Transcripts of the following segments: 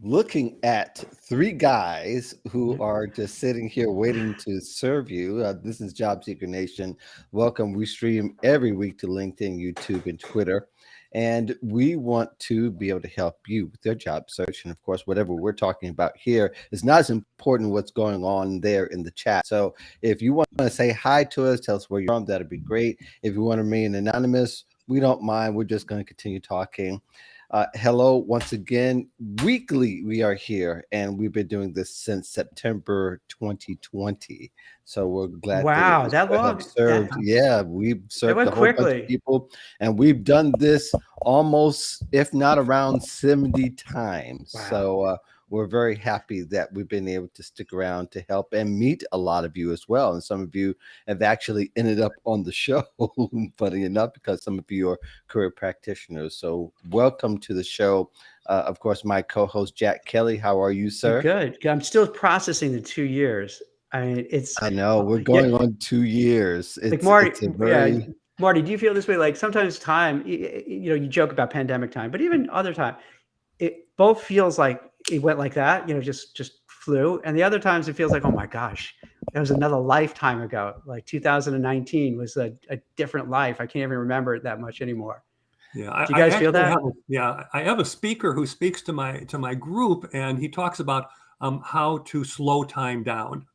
looking at three guys who Mhm. are just sitting here waiting to serve you. This is Job Seeker Nation. Welcome. We stream every week to LinkedIn, YouTube, and Twitter. And we want to be able to help you with your job search. And of course, whatever we're talking about here is not as important what's going on there in the chat. So if you want to say hi to us, tell us where you're from, that'd be great. If you want to remain anonymous, we don't mind. We're just going to continue talking. Hello, once again. Weekly, we are here, and we've been doing this since September 2020. So we're glad that Wow, we that still have long? served. Yeah, we've It served a went whole bunch of quickly. people, and we've done this almost, if not around 70 times. Wow. So we're very happy that we've been able to stick around to help and meet a lot of you as well. And some of you have actually ended up on the show, funny enough, because some of you are career practitioners. So, welcome to the show. Of course, my co-host Jack Kelly. How are you, sir? Good. I'm still processing the 2 years. I mean, it's I know we're yeah, going on 2 years. like It's Marty. it's a Yeah, very Marty, do you feel this way? Like sometimes time, you joke about pandemic time, but even other time, it both feels like it went like that. Just flew, and the other times it feels like, oh my gosh, it was another lifetime ago. Like 2019 was a different life. I can't even remember it that much anymore. Yeah, Do you I guys feel actually that? I have a speaker who speaks to my group, and he talks about how to slow time down.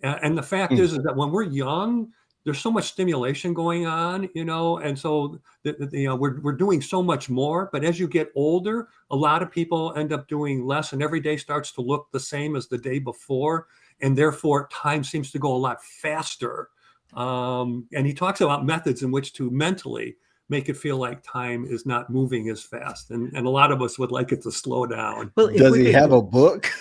And the fact mm, is that when we're young, there's so much stimulation going on, and so we're doing so much more. But as you get older, a lot of people end up doing less, and every day starts to look the same as the day before, and therefore time seems to go a lot faster. And he talks about methods in which to mentally make it feel like time is not moving as fast, and a lot of us would like it to slow down. Well, if does we he could, have a book?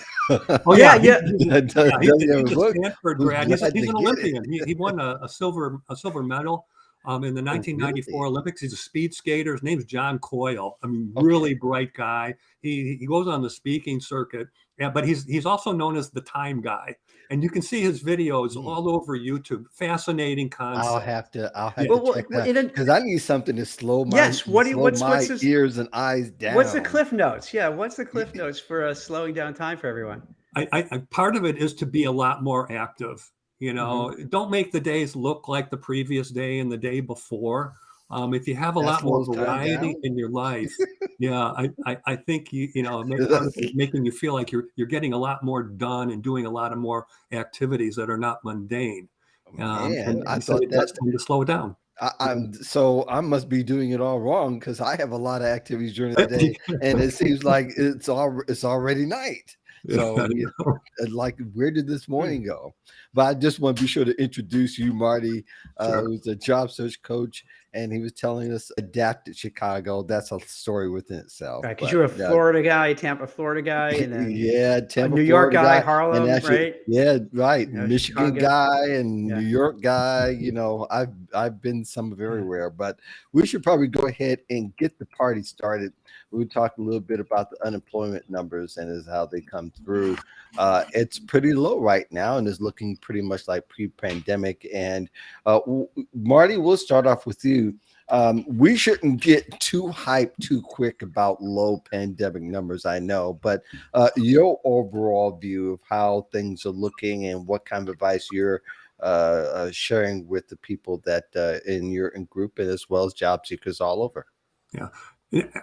Oh yeah, yeah, yeah. Does he have he's a a book? Stanford We're grad. glad He's to an get it. Olympian. He won a silver medal in the Oh, 1994 really? Olympics. He's a speed skater. His name's John Coyle. I mean, Okay. really bright guy. He goes on the speaking circuit. Yeah, but he's also known as the time guy. And you can see his videos Hmm. all over YouTube. Fascinating concept. I'll have Yeah. to Well, check that in because I need something to yes. slow What's my this? ears and eyes What's the down. cliff notes? Yeah, what's the cliff notes for slowing down time for everyone? Part of it is to be a lot more active. Hmm. Don't make the days look like the previous day and the day before. If you have a That lot more slows time variety down. in your life, yeah, I think part of it making you feel like you're getting a lot more done and doing a lot of more activities that are not mundane. Man, And I he said thought it that does tend to slow down. I must be doing it all wrong because I have a lot of activities during the day, and it seems like it's already night. So like, where did this morning go? But I just want to be sure to introduce you, Marty, Sure. who's a job search coach, and he was telling us adapted Chicago. That's a story within itself. Right, because But you're a Florida guy, Tampa, Florida guy, and then yeah, a Tampa, New York Florida guy, guy, and Harlem, actually, right? yeah, right, Michigan Chicago. guy and New Yeah, York guy. I've been some of yeah. everywhere, but we should probably go ahead and get the party started. We talked a little bit about the unemployment numbers and is how they come through. It's pretty low right now, and is looking pretty much like pre-pandemic. And Marty, we'll start off with you. We shouldn't get too hyped too quick about low pandemic numbers, I know, but your overall view of how things are looking and what kind of advice you're sharing with the people that in your group and as well as job seekers all over. Yeah.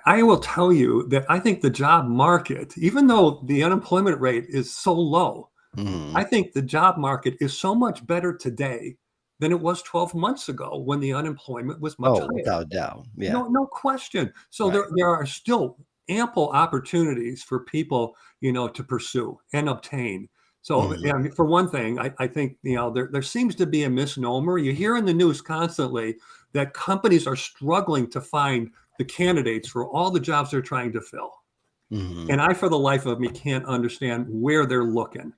I will tell you that I think the job market, even though the unemployment rate is so low, Hmm. I think the job market is so much better today than it was 12 months ago when the unemployment was much Oh, higher. without doubt. Yeah. No question. So Right. there are still ample opportunities for people, to pursue and obtain. So, Hmm. I mean, for one thing, I think, there seems to be a misnomer. You hear in the news constantly that companies are struggling to find the candidates for all the jobs they're trying to fill. Hmm. And I, for the life of me, can't understand where they're looking,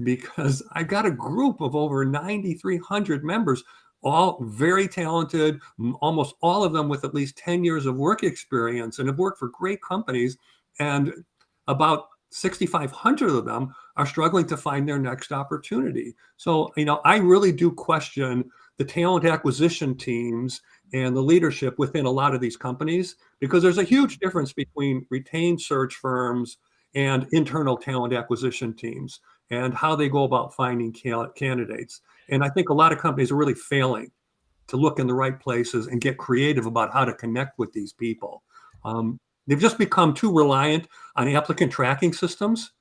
because I got a group of over 9,300 members, all very talented, almost all of them with at least 10 years of work experience and have worked for great companies. And about 6,500 of them are struggling to find their next opportunity. So, I really do question the talent acquisition teams and the leadership within a lot of these companies, because there's a huge difference between retained search firms and internal talent acquisition teams and how they go about finding candidates. And I think a lot of companies are really failing to look in the right places and get creative about how to connect with these people. They've just become too reliant on applicant tracking systems.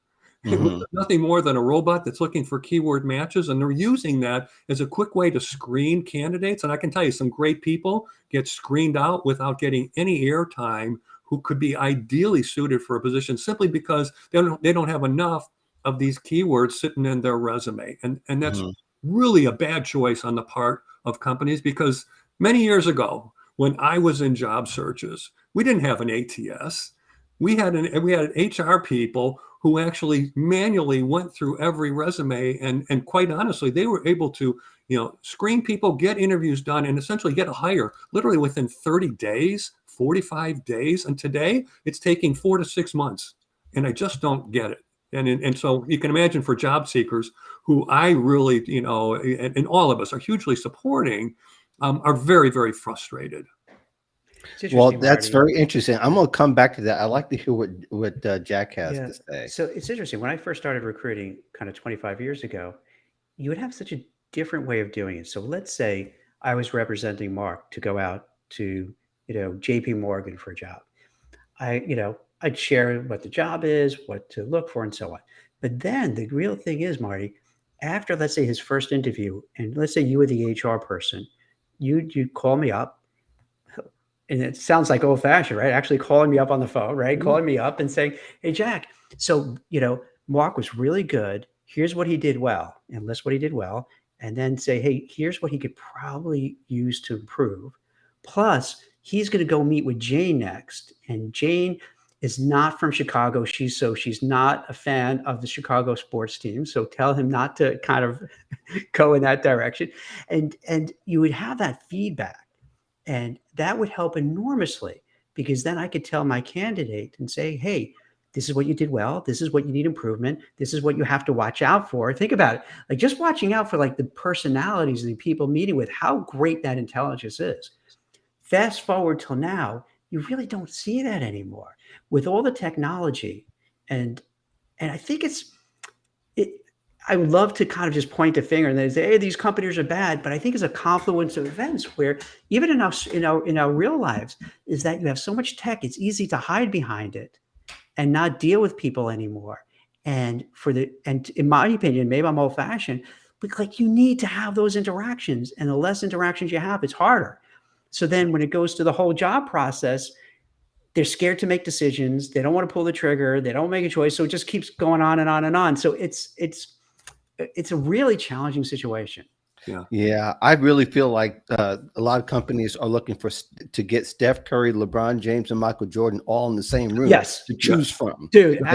Mhm. Nothing more than a robot that's looking for keyword matches. And they're using that as a quick way to screen candidates. And I can tell you some great people get screened out without getting any airtime who could be ideally suited for a position simply because they don't have enough of these keywords sitting in their resume. And that's Mhm. really a bad choice on the part of companies, because many years ago, when I was in job searches, we didn't have an ATS. We had HR people who actually manually went through every resume, and quite honestly, they were able to, screen people, get interviews done, and essentially get a hire literally within 30 days, 45 days. And today it's taking 4 to 6 months. And I just don't get it. And so you can imagine for job seekers who I really, and all of us are hugely supporting, are very, very frustrated. It's Well, interesting, that's Marty. very interesting. I'm gonna come back to that. I like to hear what Jack has Yeah. to say. So it's interesting. When I first started recruiting kind of 25 years ago, you would have such a different way of doing it. So let's say I was representing Mark to go out to, JP Morgan for a job. I'd share what the job is, what to look for, and so on. But then the real thing is, Marty, after let's say his first interview, and let's say you were the HR person, you'd call me up, and it sounds like old fashioned, right? Actually calling me up on the phone, right? Mhm. Calling me up and saying, "Hey, Jack, so Mark was really good. Here's what he did well, and list what he did well, and then say, hey, here's what he could probably use to improve. Plus, he's going to go meet with Jane next, and Jane is not from Chicago. She's not a fan of the Chicago sports team. So tell him not to kind of go in that direction, and you would have that feedback." And that would help enormously, because then I could tell my candidate and say, hey, this is what you did well. This is what you need improvement. This is what you have to watch out for. Think about it. Like just watching out for like the personalities of the people meeting with, how great that intelligence is. Fast forward till now, you really don't see that anymore with all the technology. And I think it, I would love to kind of just point a finger and then say, "Hey, these companies are bad." But I think it's a confluence of events where even in our real lives, is that you have so much tech, it's easy to hide behind it and not deal with people anymore. And in my opinion, maybe I'm old fashioned, but like you need to have those interactions, and the less interactions you have, it's harder. So then when it goes to the whole job process, they're scared to make decisions. They don't want to pull the trigger. They don't make a choice. So it just keeps going on and on and on. So it's a really challenging situation. Yeah. Yeah, I really feel like a lot of companies are looking to get Steph Curry, LeBron James, and Michael Jordan all in the same room Yes, to choose from. dude. And,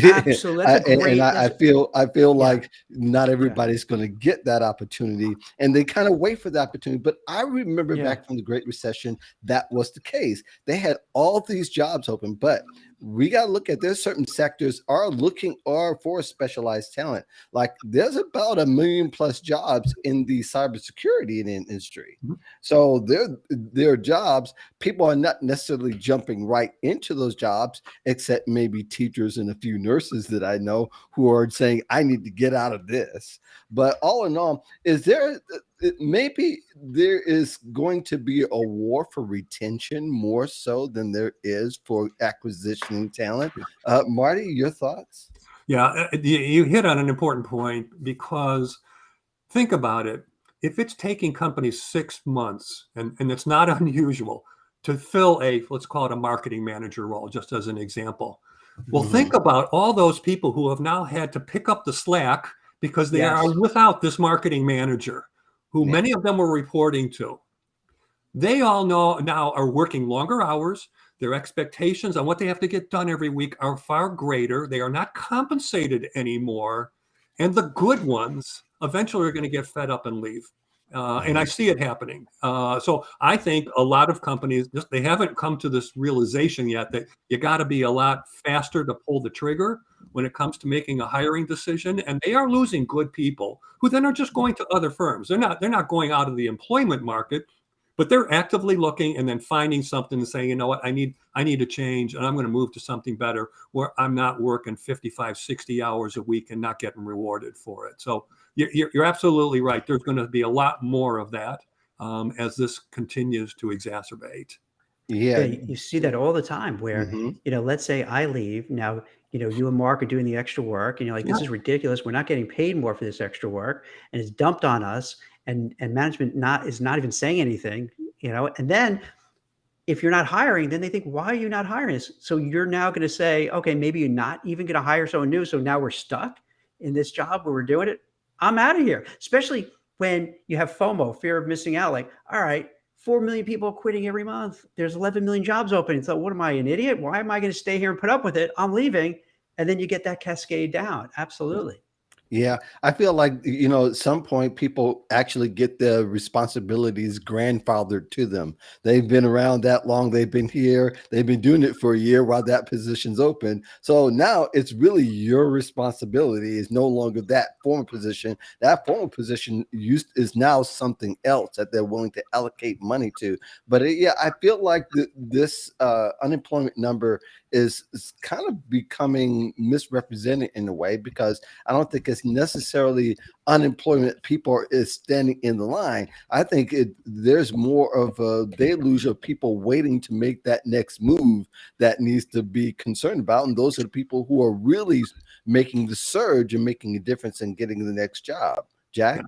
Absolutely. That's a great. I feel Yeah, like not yeah, everybody's going to get that opportunity, and they kind of wait for the opportunity. But I remember yeah. back from the Great Recession, that was the case. They had all these jobs open, but we got to look at there's certain sectors are looking or for specialized talent. Like there's about 1 million plus jobs in the cybersecurity industry. Mhm. So there are jobs. People are not necessarily jumping right into those jobs, except maybe teachers and a few nurses that I know who are saying, I need to get out of this. But all in all, maybe there is going to be a war for retention more so than there is for acquisition talent. Marty, your thoughts? Yeah, you hit on an important point, because think about it. If it's taking companies 6 months, and it's not unusual, to fill let's call it a marketing manager role, just as an example. Well, Mhm. think about all those people who have now had to pick up the slack because they are Yes. without this marketing manager, who Yeah. many of them were reporting to. They all now are working longer hours. Their expectations on what they have to get done every week are far greater. They are not compensated anymore. And the good ones eventually are going to get fed up and leave. And I see it happening. So I think a lot of companies they haven't come to this realization yet that you got to be a lot faster to pull the trigger when it comes to making a hiring decision. And they are losing good people who then are just going to other firms. They're not going out of the employment market, but they're actively looking and then finding something and saying, you know what, I need a change, and I'm going to move to something better where I'm not working 55, 60 hours a week and not getting rewarded for it. So you're absolutely right. There's going to be a lot more of that as this continues to exacerbate. Yeah, Yeah. you see that all the time where, Hmm. let's say I leave now, you and Mark are doing the extra work and you're like, this Yeah. is ridiculous. We're not getting paid more for this extra work, and it's dumped on us, and management is not even saying anything, and then if you're not hiring, then they think, why are you not hiring us? So you're now going to say, okay, maybe you're not even going to hire someone new. So now we're stuck in this job where we're doing it. I'm out of here. Especially when you have FOMO, fear of missing out. Like, all right, 4 million people quitting every month. There's 11 million jobs opening. So what am I, an idiot? Why am I going to stay here and put up with it? I'm leaving. And then you get that cascade down. Absolutely. Yeah, I feel like, at some point people actually get their responsibilities grandfathered to them. They've been around that long, they've been here, they've been doing it for a year while that position's open. So now it's really your responsibility. It's no longer that former position. That former position is now something else that they're willing to allocate money to. But yeah, I feel like this unemployment number is kind of becoming misrepresented in a way, because I don't think it's necessarily unemployment people is standing in the line. I think there's more of a deluge of people waiting to make that next move that needs to be concerned about, and those are the people who are really making the surge and making a difference in getting the next job. Jack?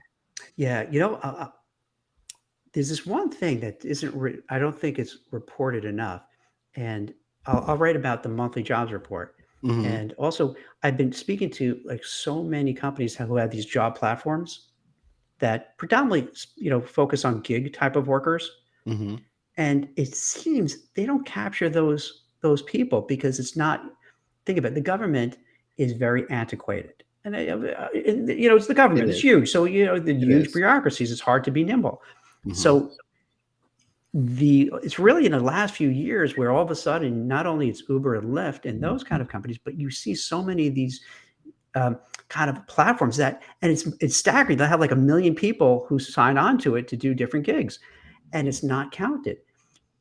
Yeah. There's this one thing that isn't, I don't think it's reported enough. And I'll write about the monthly jobs report. Hmm. And also, I've been speaking to like so many companies who have these job platforms that predominantly, focus on gig type of workers. Hmm. And it seems they don't capture those people because it's not. Think about it, the government is very antiquated, and it's the It government. It's is. huge, so the It huge is. bureaucracies. It's hard to be nimble. Hmm. So it's really in the last few years where all of a sudden not only it's Uber and Lyft and those kind of companies, but you see so many of these um, kind of platforms and it's staggering. They have like 1 million people who sign on to it to do different gigs, and it's not counted.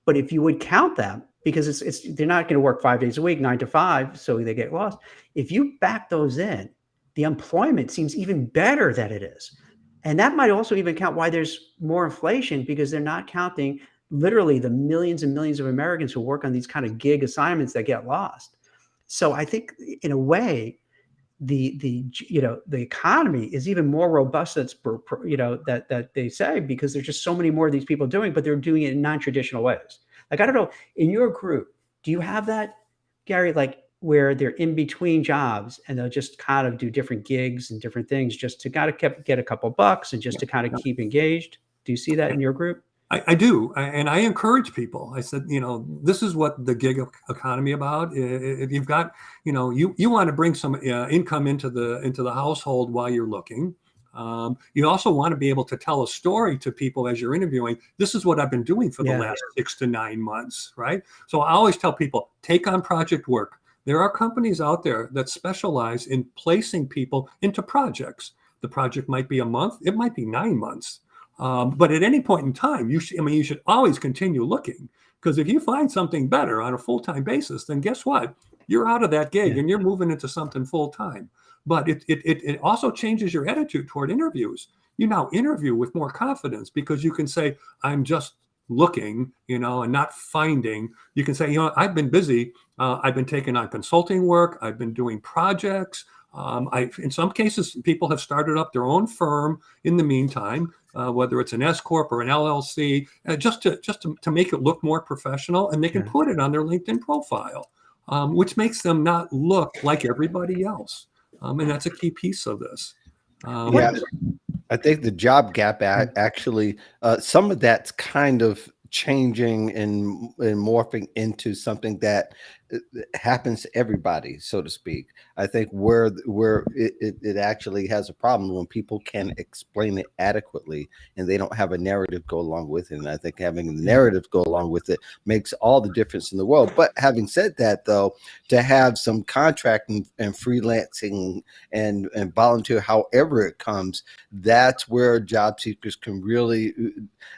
But if you would count them, because they're not going to work 5 days a week, 9 to 5, so they get lost. If you back those in, the employment seems even better than it is. And that might also even count why there's more inflation, because they're not counting literally the millions and millions of Americans who work on these kind of gig assignments that get lost. So I think in a way, the economy is even more robust. That they say, because there's just so many more of these people doing, but they're doing it in non-traditional ways. Like, I don't know, in your group, do you have that, Gary? Like, where they're in between jobs and they'll just kind of do different gigs and different things just to kind of get a couple bucks and just to kind of keep engaged. Do you see that in your group? I do, and I encourage people. I said, this is what the gig economy about. If you've got, you want to bring some income into the household while you're looking. You also want to be able to tell a story to people as you're interviewing. This is what I've been doing for the Yeah. last 6 to 9 months, right? So I always tell people, take on project work. There are companies out there that specialize in placing people into projects. The project might be a month, it might be 9 months. But at any point in time, you should always continue looking, because if you find something better on a full-time basis, then guess what? You're out of that gig Yeah. and you're moving into something full-time. But it also changes your attitude toward interviews. You now interview with more confidence because you can say, I'm just looking, and not finding. You can say, I've been busy. I've been taking on consulting work. I've been doing projects. In some cases, people have started up their own firm in the meantime, whether it's an S corp or an LLC, just to make it look more professional, and they can Yeah. put it on their LinkedIn profile, which makes them not look like everybody else, and that's a key piece of this. Yeah, I think the job gap actually, some of that's kind of changing and morphing into something that it happens to everybody, so to speak. I think where it actually has a problem when people can't explain it adequately and they don't have a narrative go along with it. And I think having a narrative go along with it makes all the difference in the world. But having said that, though, to have some contracting and freelancing and volunteer, however it comes, that's where job seekers can really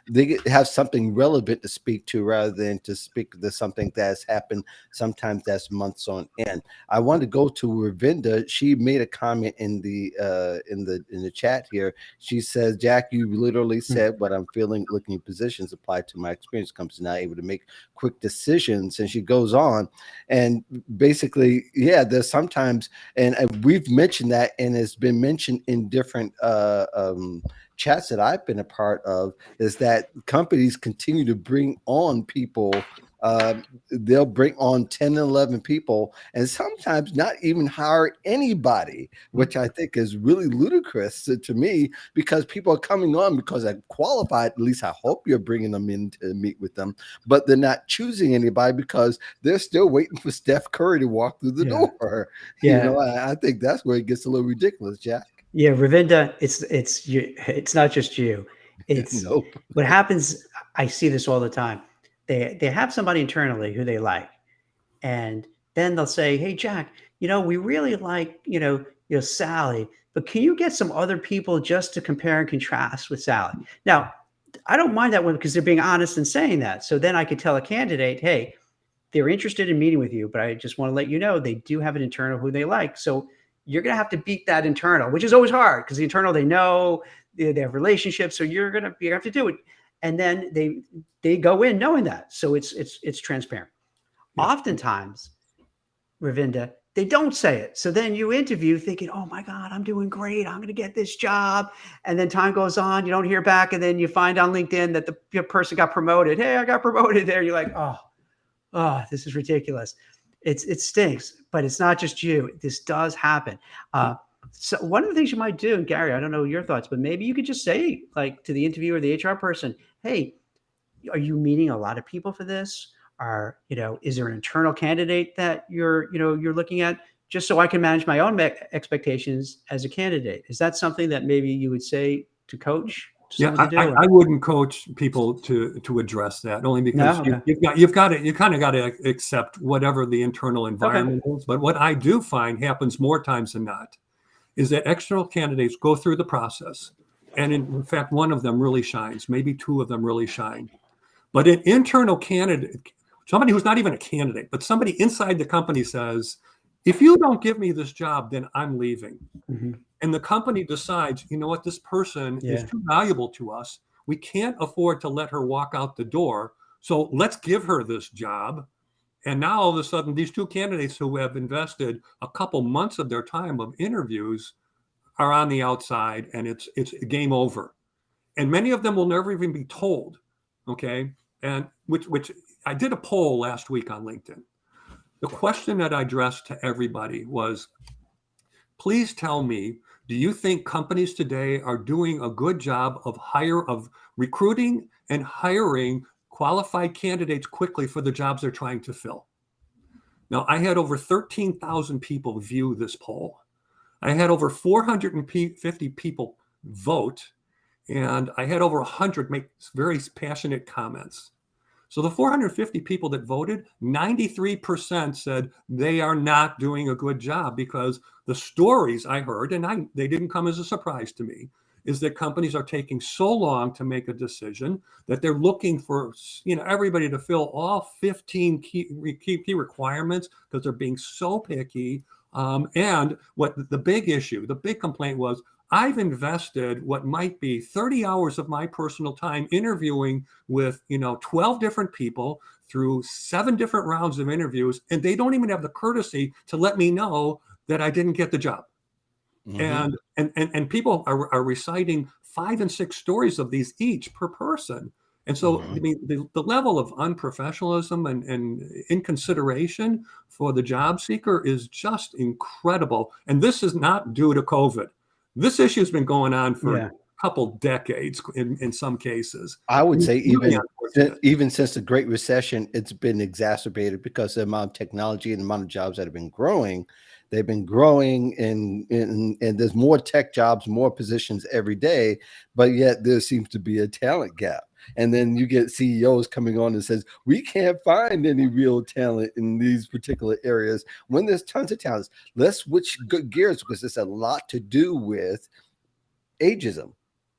they have something relevant to speak to rather than to speak to something that's happened. Sometimes that's months on end. I want to go to Ravinda. She made a comment in the chat here. She says, Jack, you literally said what I'm feeling looking at positions applied to my experience comes to not able to make quick decisions. And she goes on and basically, yeah, there's sometimes, and we've mentioned that, and it's been mentioned in different chats that I've been a part of, is that companies continue to bring on people. They'll bring on 10 and 11 people and sometimes not even hire anybody, which I think is really ludicrous to me, because people are coming on because they're qualified. At least I hope you're bringing them in to meet with them, but they're not choosing anybody because they're still waiting for Steph Curry to walk through the door. Yeah. You know, I think that's where it gets a little ridiculous, Jack. Yeah, Ravinda, it's you. It's not just you. It's Nope. What happens. I see this all the time. They have somebody internally who they like, and then they'll say, "Hey, Jack, we really like Sally, but can you get some other people just to compare and contrast with Sally?" Now, I don't mind that one because they're being honest and saying that. So then I could tell a candidate, "Hey, they're interested in meeting with you, but I just want to let you know they do have an internal who they like. So you're going to have to beat that internal, which is always hard because the internal, they know, they have relationships. So you have to do it." And then they go in knowing that. So it's transparent. Yeah. Oftentimes, Ravinda, they don't say it. So then you interview thinking, "Oh my God, I'm doing great. I'm going to get this job." And then time goes on, you don't hear back. And then you find on LinkedIn that the person got promoted. "Hey, I got promoted there." You're like, oh, this is ridiculous. It stinks, but it's not just you. This does happen. So one of the things you might do, and Gary, I don't know your thoughts, but maybe you could just say, like, to the interviewer, the HR person, "Hey, are you meeting a lot of people for this? Is there an internal candidate that you're looking at, just so I can manage my own expectations as a candidate?" Is that something that maybe you would say to coach? Yeah, I wouldn't coach people to address that, only because you kind of got to accept whatever the internal environment is. But what I do find happens more times than not is that external candidates go through the process, and in fact, one of them really shines, maybe two of them really shine. But an internal candidate, somebody who's not even a candidate, but somebody inside the company says, "If you don't give me this job, then I'm leaving." Mm-hmm. And the company decides, you know what, this person is too valuable to us. We can't afford to let her walk out the door. So let's give her this job. And now all of a sudden, these two candidates who have invested a couple months of their time of interviews are on the outside, and it's game over. And many of them will never even be told. Okay. And which I did a poll last week on LinkedIn. The question that I addressed to everybody was, please tell me, do you think companies today are doing a good job of recruiting and hiring qualified candidates quickly for the jobs they're trying to fill? Now, I had over 13,000 people view this poll. I had over 450 people vote, and I had over 100 make very passionate comments. So the 450 people that voted, 93% said they are not doing a good job, because the stories I heard, and they didn't come as a surprise to me, is that companies are taking so long to make a decision that they're looking for everybody to fill all 15 key requirements because they're being so picky. And what the big complaint was, I've invested what might be 30 hours of my personal time interviewing with 12 different people through 7 different rounds of interviews, and they don't even have the courtesy to let me know that I didn't get the job. Mm-hmm. And people are reciting 5 and 6 stories of these each per person. And so, mm-hmm. I mean, the level of unprofessionalism and inconsideration for the job seeker is just incredible. And this is not due to COVID. This issue has been going on for a couple decades in some cases. I would say Really unfortunate. even since the Great Recession, it's been exacerbated because the amount of technology and the amount of jobs that have been growing. They've been growing, and there's more tech jobs, more positions every day, but yet there seems to be a talent gap. And then you get CEOs coming on and says, we can't find any real talent in these particular areas when there's tons of talents. Let's switch gears because it's a lot to do with ageism.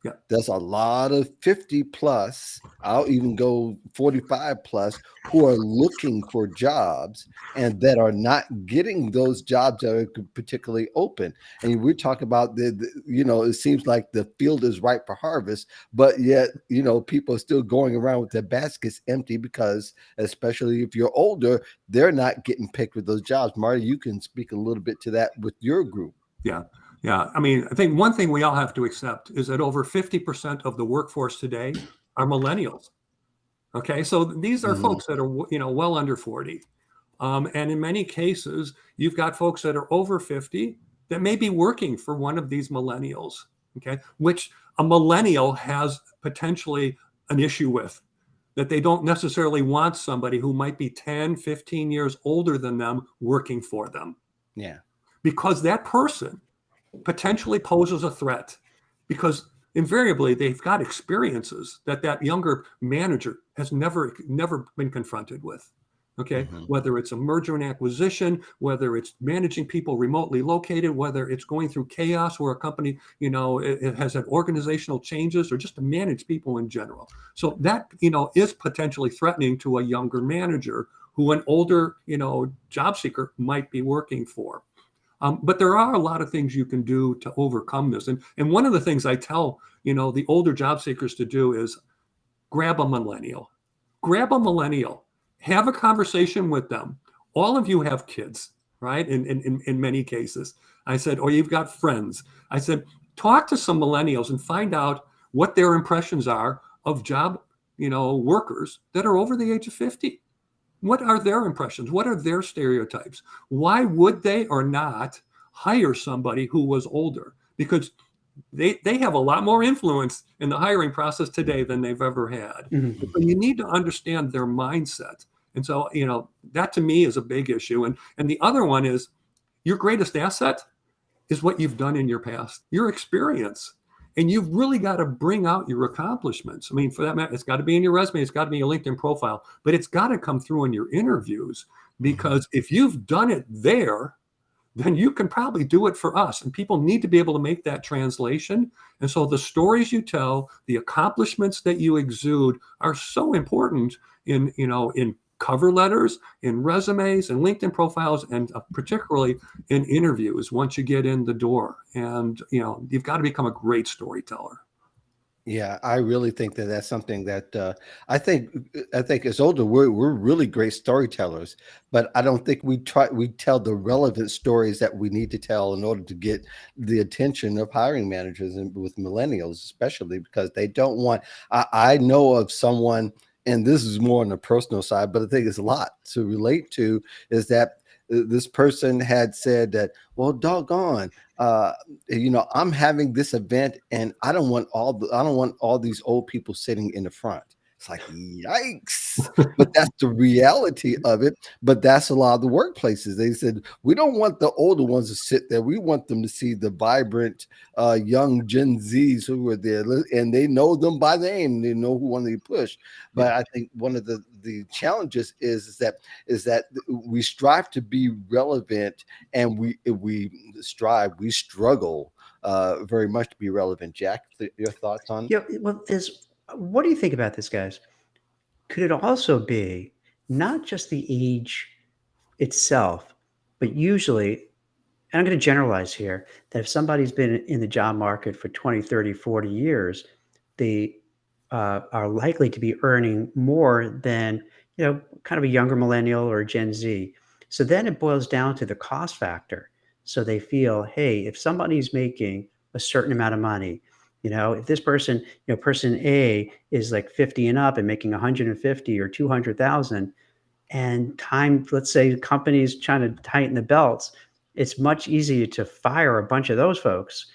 Yeah. There's a lot of 50 plus, I'll even go 45 plus, who are looking for jobs and that are not getting those jobs that are particularly open. And we're talking about it seems like the field is ripe for harvest, but yet, people are still going around with their baskets empty because, especially if you're older, they're not getting picked with those jobs. Marty, you can speak a little bit to that with your group. Yeah. Yeah. I mean, I think one thing we all have to accept is that over 50% of the workforce today are millennials. Okay. So these are folks that are, well under 40. And in many cases, you've got folks that are over 50 that may be working for one of these millennials. Okay. Which a millennial has potentially an issue with, that they don't necessarily want somebody who might be 10, 15 years older than them working for them. Yeah. Because that person potentially poses a threat, because invariably they've got experiences that younger manager has never been confronted with. Okay. Whether it's a merger and acquisition, whether it's managing people remotely located, whether it's going through chaos where a company, it has had organizational changes, or just to manage people in general. So that, is potentially threatening to a younger manager who an older, job seeker might be working for. But there are a lot of things you can do to overcome this. And one of the things I tell, the older job seekers to do is grab a millennial, have a conversation with them. All of you have kids, right? In many cases, I said, or you've got friends. I said, talk to some millennials and find out what their impressions are of job, workers that are over the age of 50. What are their impressions? What are their stereotypes? Why would they or not hire somebody who was older? Because they have a lot more influence in the hiring process today than they've ever had. So you need to understand their mindset. And so, that to me is a big issue. And the other one is, your greatest asset is what you've done in your past, your experience. And you've really got to bring out your accomplishments. I mean, for that matter, it's got to be in your resume. It's got to be in your LinkedIn profile, but it's got to come through in your interviews, because if you've done it there, then you can probably do it for us. And people need to be able to make that translation. And so the stories you tell, the accomplishments that you exude are so important in cover letters, in resumes, and LinkedIn profiles, and particularly in interviews once you get in the door. And, you've got to become a great storyteller. Yeah, I really think that that's something that I think as older, we're really great storytellers, but I don't think we tell the relevant stories that we need to tell in order to get the attention of hiring managers, and with millennials especially, because they don't want. I know of someone, and this is more on the personal side, but I think it's a lot to relate to, is that this person had said that, well, doggone, I'm having this event and I don't want all these old people sitting in the front. It's like, yikes. But that's the reality of it. But that's a lot of the workplaces. They said, we don't want the older ones to sit there. We want them to see the vibrant young Gen Zs who are there, and they know them by name. They know who want to push. But I think one of the challenges is that we strive to be relevant, and we struggle very much to be relevant. Jack, your thoughts on? Yeah, well, what do you think about this, guys? Could it also be not just the age itself, but usually, and I'm going to generalize here, that if somebody's been in the job market for 20, 30, 40 years, they are likely to be earning more than, kind of a younger millennial or Gen Z. So then it boils down to the cost factor. So they feel, hey, if somebody's making a certain amount of money, if this person, person A is like 50 and up and making 150 or 200,000, and let's say companies trying to tighten the belts, it's much easier to fire a bunch of those folks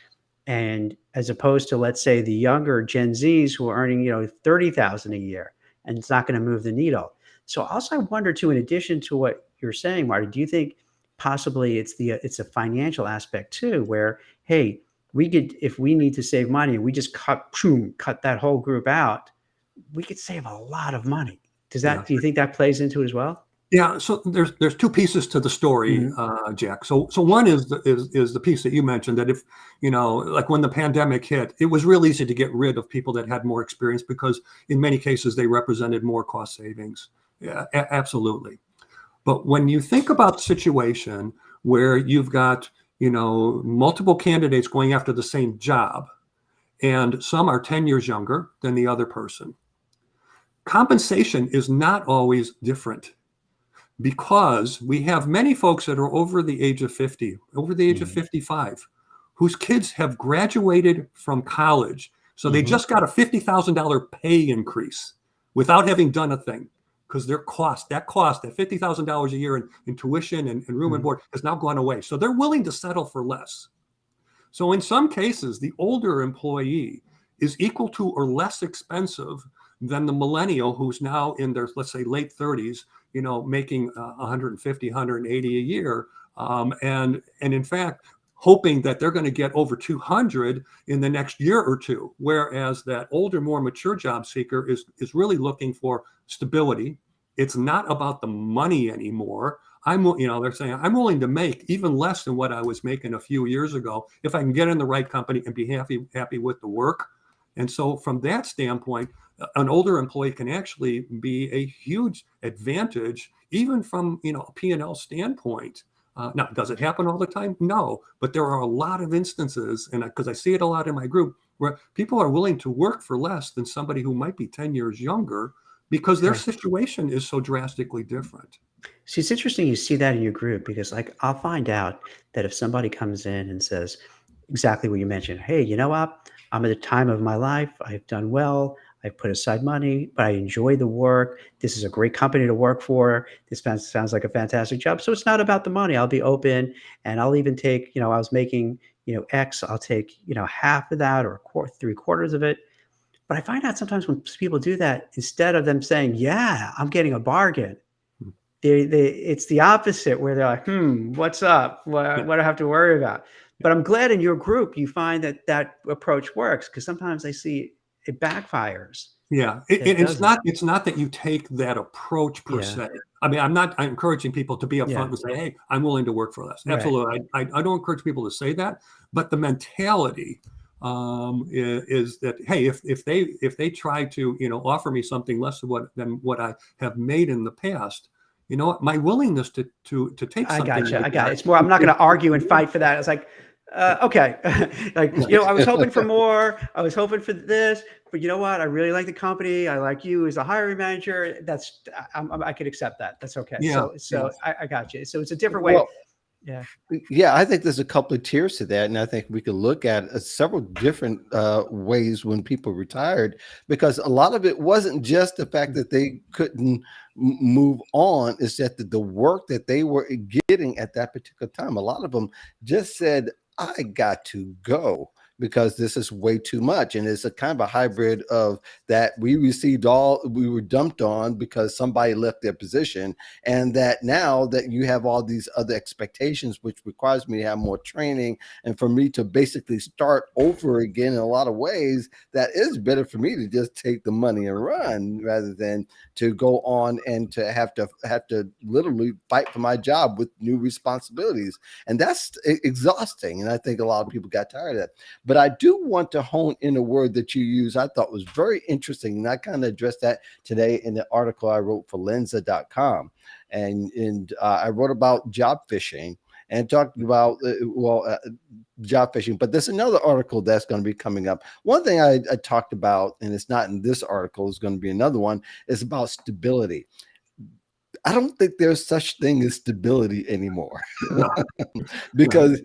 and as opposed to, let's say, the younger Gen Zs who are earning, 30,000 a year, and it's not going to move the needle. So also I wonder too, in addition to what you're saying, Marty, do you think possibly it's a financial aspect too, where, hey, we could, if we need to save money, we just cut that whole group out, we could save a lot of money. Yeah. Do you think that plays into it as well? Yeah, so there's two pieces to the story, Jack. So one is the piece that you mentioned, that if, like when the pandemic hit, it was real easy to get rid of people that had more experience because in many cases they represented more cost savings. Yeah, absolutely. But when you think about the situation where you've got, multiple candidates going after the same job, and some are 10 years younger than the other person, compensation is not always different, because we have many folks that are over the age of 50, over the age of 55, whose kids have graduated from college. So they just got a $50,000 pay increase without having done a thing, because that $50,000 a year in tuition and room and board has now gone away. So they're willing to settle for less. So in some cases, the older employee is equal to or less expensive than the millennial who's now in their, let's say, late 30s, making 150, 180 a year. And in fact, hoping that they're going to get over 200 in the next year or two. Whereas that older, more mature job seeker is really looking for stability. It's not about the money anymore. They're saying, I'm willing to make even less than what I was making a few years ago if I can get in the right company and be happy with the work. And so from that standpoint, an older employee can actually be a huge advantage, even from a P&L standpoint. Now, does it happen all the time? No, but there are a lot of instances, and because I see it a lot in my group, where people are willing to work for less than somebody who might be 10 years younger because their situation is so drastically different. See, it's interesting you see that in your group, because I'll find out that if somebody comes in and says exactly what you mentioned, hey, you know what? I'm at the time of my life. I've done well. I've put aside money, but I enjoy the work. This is a great company to work for. This sounds like a fantastic job. So it's not about the money. I'll be open, and I'll even take, I was making, X, I'll take, half of that or three quarters of it. But I find out sometimes when people do that, instead of them saying, yeah, I'm getting a bargain, it's the opposite, where they're like, what's up? What do I have to worry about? But I'm glad in your group you find that approach works, because sometimes I see it backfires. Yeah, it's not that you take that approach per se. I mean, I'm encouraging people to be upfront and say, hey, I'm willing to work for less. Absolutely. Right. I don't encourage people to say that, but the mentality is that, hey, if they try to offer me something less than what I have made in the past, you know what, my willingness to take something. I got it. It's more, I'm not going to argue and fight for that. It's like, okay. I was hoping for more. I was hoping for this, but you know what? I really like the company. I like you as a hiring manager. I could accept that. That's okay. Yeah. So I got you. So it's a different way. Well, yeah, I think there's a couple of tiers to that, and I think we could look at several different ways when people retired, because a lot of it wasn't just the fact that they couldn't move on. It's that the work that they were getting at that particular time, a lot of them just said, I got to go because this is way too much. And it's a kind of a hybrid of that we were dumped on because somebody left their position, and that now that you have all these other expectations, which requires me to have more training and for me to basically start over again in a lot of ways, that is better for me to just take the money and run rather than to go on and to have to literally fight for my job with new responsibilities. And that's exhausting. And I think a lot of people got tired of that. But I do want to hone in a word that you use I thought was very interesting, and I kind of addressed that today in the article I wrote for Lenza.com. And I wrote about job fishing and talked about, job fishing. But there's another article that's going to be coming up. One thing I talked about, and it's not in this article, is going to be another one, is about stability. I don't think there's such thing as stability anymore. No, Because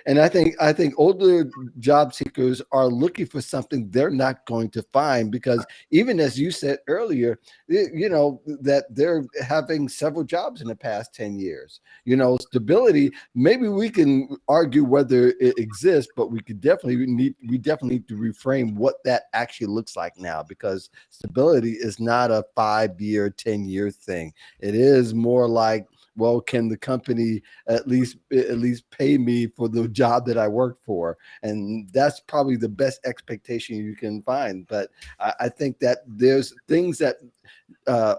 and I think older job seekers are looking for something they're not going to find, because even as you said earlier, that they're having several jobs in the past 10 years. Stability, maybe we can argue whether it exists, but we definitely need to reframe what that actually looks like now, because stability is not a 5-year, 10-year thing. It is more like, well, can the company at least pay me for the job that I work for? And that's probably the best expectation you can find. But I think that there's things that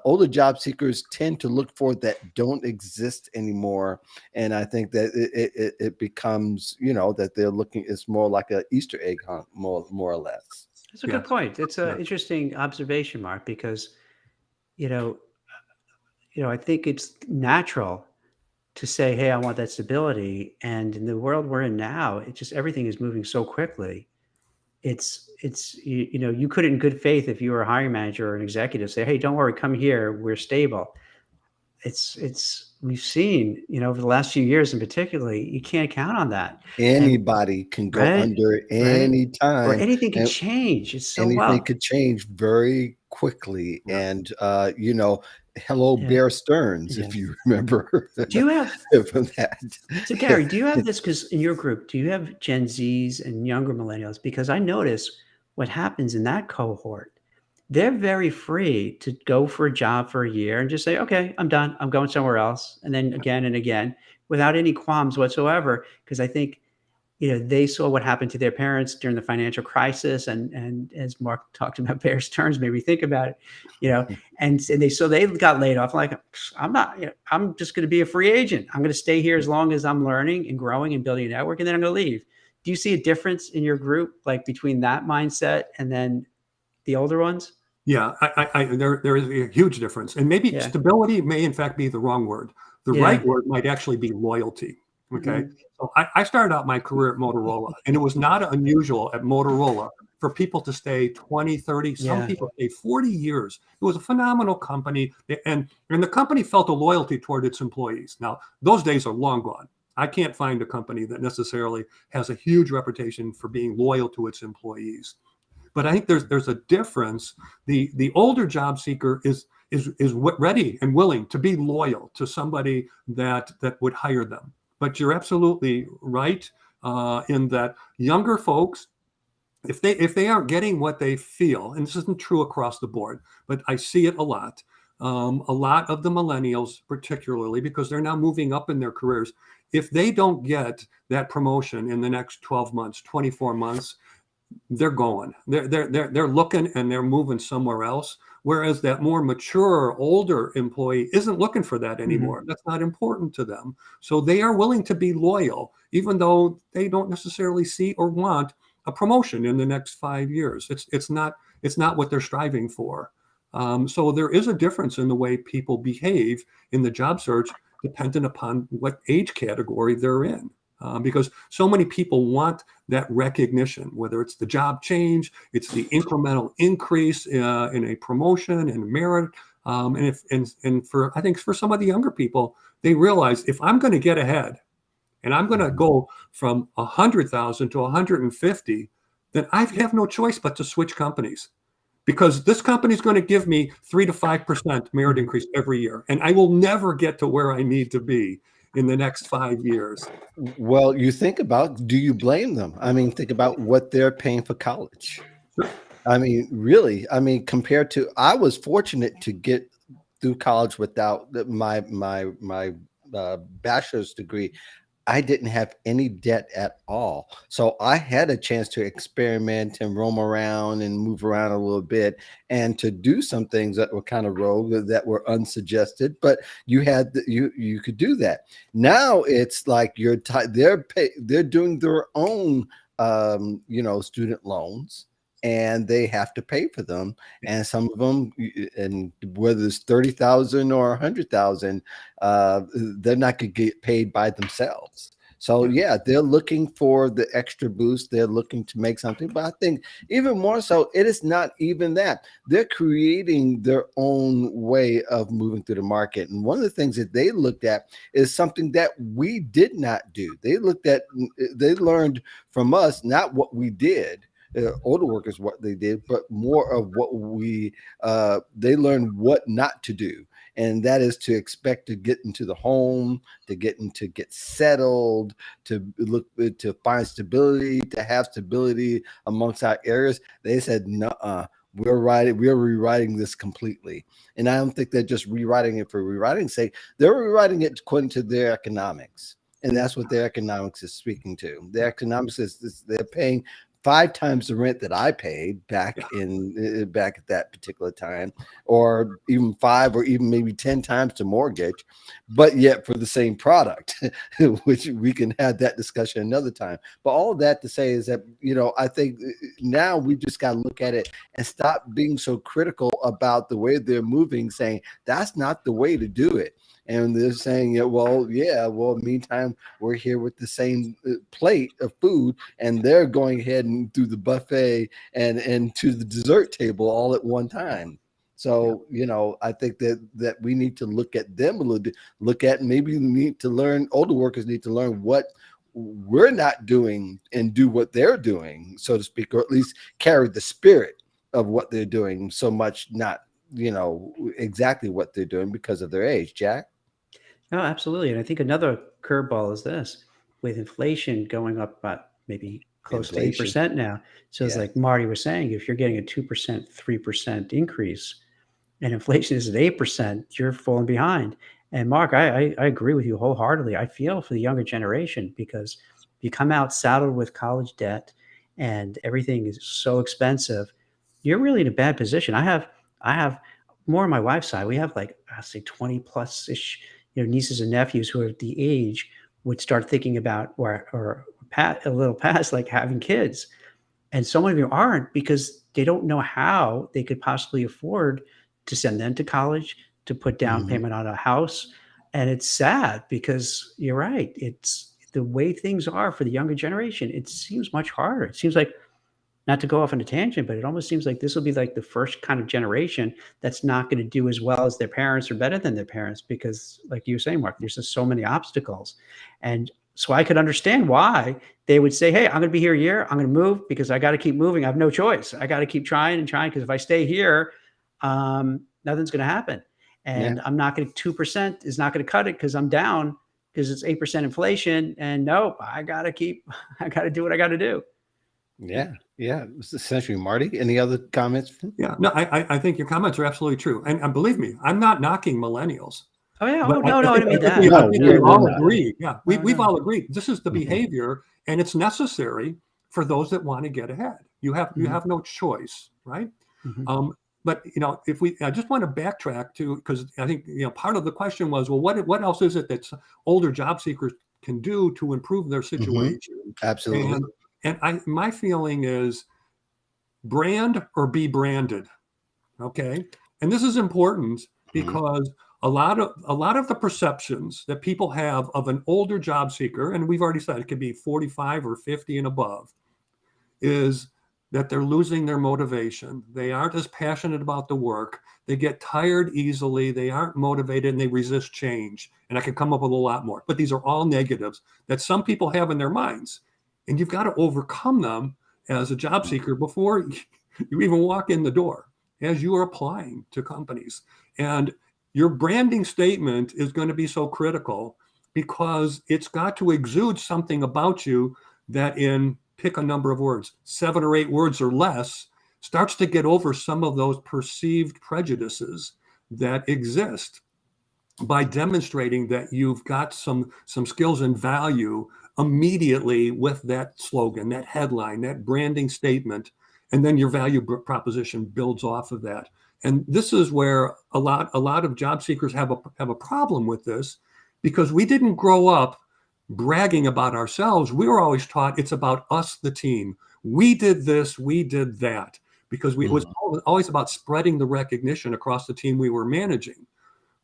older job seekers tend to look for that don't exist anymore. And I think that it becomes, that they're looking, it's more like an Easter egg hunt, more or less. That's a good yes, point. It's yeah, an interesting observation, Mark, because you know, I think it's natural to say, "Hey, I want that stability." And in the world we're in now, it just everything is moving so quickly. You couldn't in good faith, if you were a hiring manager or an executive, say, "Hey, don't worry, come here, we're stable." It's we've seen, over the last few years in particularly, you can't count on that. And Anybody can go right, under right, any or time, anything can and change. It's so anything well. could change very quickly. yeah. And hello, Yeah, Bear Stearns, yeah. if you remember Do you have from that. So Gary, do you have this? Because in your group, do you have Gen Zs and younger millennials? Because I notice what happens in that cohort. They're very free to go for a job for a year and just say, "Okay, I'm done. I'm going somewhere else." And then again and again without any qualms whatsoever. Because I think, they saw what happened to their parents during the financial crisis, and as Mark talked about Bear Stearns, made me think about it, you know, and they got laid off. Like, I'm not, I'm just going to be a free agent. I'm going to stay here as long as I'm learning and growing and building a network, and then I'm going to leave. Do you see a difference in your group, like between that mindset and then the older ones? Yeah, there is a huge difference, and maybe Yeah, stability may in fact be the wrong word. The yeah. right word might actually be loyalty. Okay, Mhm. so I started out my career at Motorola, and it was not unusual at Motorola for people to stay 20, 30, some Yeah. people stay 40 years. It was a phenomenal company, and the company felt a loyalty toward its employees. Now, those days are long gone. I can't find a company that necessarily has a huge reputation for being loyal to its employees. But I think there's a difference. The older job seeker is ready and willing to be loyal to somebody that would hire them. But you're absolutely right in that younger folks, if they aren't getting what they feel, and this isn't true across the board, but I see it a lot. A lot of the millennials, particularly because they're now moving up in their careers, if they don't get that promotion in the next 12 months, 24 months, they're going. They're looking and they're moving somewhere else. Whereas that more mature, older employee isn't looking for that Mhm. anymore. That's not important to them. So they are willing to be loyal, even though they don't necessarily see or want a promotion in the next 5 years. It's not what they're striving for. So there is a difference in the way people behave in the job search, dependent upon what age category they're in. Because so many people want that recognition, whether it's the job change, it's the incremental increase in a promotion and merit. And for I think for some of the younger people, they realize if I'm going to get ahead and I'm going to go from 100,000 to 150, then I have no choice but to switch companies because this company is going to give me 3 to 5% merit Mhm. increase every year, and I will never get to where I need to be in the next 5 years. Well, you think about, do you blame them? I mean, think about what they're paying for college. Sure. I mean, really, I mean, compared to, I was fortunate to get through college without my bachelor's degree. I didn't have any debt at all. So I had a chance to experiment and roam around and move around a little bit and to do some things that were kind of rogue, that were unsuggested, but you could do that. Now it's like they're doing their own student loans, and they have to pay for them. And some of them, and whether it's 30,000 or 100,000, they're not going to get paid by themselves. So Yeah. yeah, they're looking for the extra boost. They're looking to make something. But I think even more so, it is not even that. They're creating their own way of moving through the market. And one of the things that they looked at is something that we did not do. They learned from us, not what we did. Older workers, what they did, but more of what they learned what not to do, and that is to expect to get into the home, to get settled, to look to find stability, to have stability amongst our areas. They said, "No, we're rewriting this completely." And I don't think they're just rewriting it for rewriting's sake. They're rewriting it according to their economics. And that's what their economics is speaking to. Their economics is they're paying 5 times the rent that I paid back at that particular time, or even 5 or even maybe 10 times the mortgage, but yet for the same product, which we can have that discussion another time. But all of that to say is that, I think now we just got to look at it and stop being so critical about the way they're moving, saying that's not the way to do it. And they're saying, meantime, we're here with the same plate of food, and they're going ahead and through the buffet and to the dessert table all at one time. So, I think that we need to look at them a little bit, maybe we need to learn, older workers need to learn what we're not doing and do what they're doing, so to speak, or at least carry the spirit of what they're doing, so much not, exactly what they're doing because of their age. Jack? No, absolutely. And I think another curveball is this: with inflation going up about maybe close to Inflation. 8% now. So it's Yeah. like Marty was saying, if you're getting a 2%, 3% increase and inflation is at 8%, you're falling behind. And Mark, I agree with you wholeheartedly. I feel for the younger generation because you come out saddled with college debt and everything is so expensive, you're really in a bad position. I have more on my wife's side. We have like I say 20 plus ish, nieces and nephews who are at the age would start thinking about or a little past like having kids. And so many of them aren't because they don't know how they could possibly afford to send them to college, to put down Mhm. payment on a house. And it's sad because you're right. It's the way things are for the younger generation. It seems much harder. It seems like, not to go off on a tangent, but it almost seems like this will be like the first kind of generation that's not going to do as well as their parents or better than their parents because, like you were saying, Mark, there's just so many obstacles. And so I could understand why they would say, hey, I'm going to be here a year. I'm going to move because I got to keep moving. I have no choice. I got to keep trying and trying because if I stay here, nothing's going to happen. Yeah. And I'm not going to, 2% is not going to cut it because I'm down because it's 8% inflation. And nope, I got to do what I got to do. Yeah. Yeah. It's essentially Marty. Any other comments? Yeah, no, I think your comments are absolutely true. And believe me, I'm not knocking millennials. Oh yeah. But Oh no, I didn't mean that. No, we've we're all not. agreed. Yeah, we've No. all agreed. This is the Mhm. behavior, and it's necessary for those that want to get ahead. You have no choice, right? Mhm. But I just want to backtrack to because I think part of the question was, well, what else is it that older job seekers can do to improve their situation? Absolutely. And my feeling is brand or be branded. Okay. And this is important because a lot of the perceptions that people have of an older job seeker, and we've already said it could be 45 or 50 and above, is that they're losing their motivation. They aren't as passionate about the work. They get tired easily. They aren't motivated and they resist change. And I could come up with a lot more, but these are all negatives that some people have in their minds. And you've got to overcome them as a job seeker before you even walk in the door, as you are applying to companies. And your branding statement is going to be so critical because it's got to exude something about you that in pick a number of words, 7 or 8 words or less, starts to get over some of those perceived prejudices that exist by demonstrating that you've got some skills and value immediately with that slogan, that headline, that branding statement, and then your value proposition builds off of that. And this is where a lot of job seekers have a problem with this because we didn't grow up bragging about ourselves. We were always taught it's about us, the team. We did this, we did that, because it was always about spreading the recognition across the team we were managing.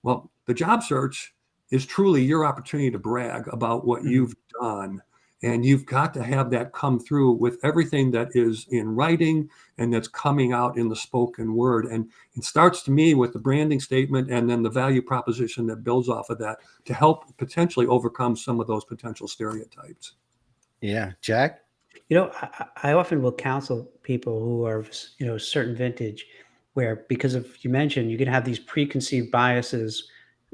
Well, the job search is truly your opportunity to brag about what you've on. And you've got to have that come through with everything that is in writing and that's coming out in the spoken word. And it starts to me with the branding statement and then the value proposition that builds off of that to help potentially overcome some of those potential stereotypes. Yeah. Jack? I often will counsel people who are, certain vintage where, because of, you mentioned, you can have these preconceived biases,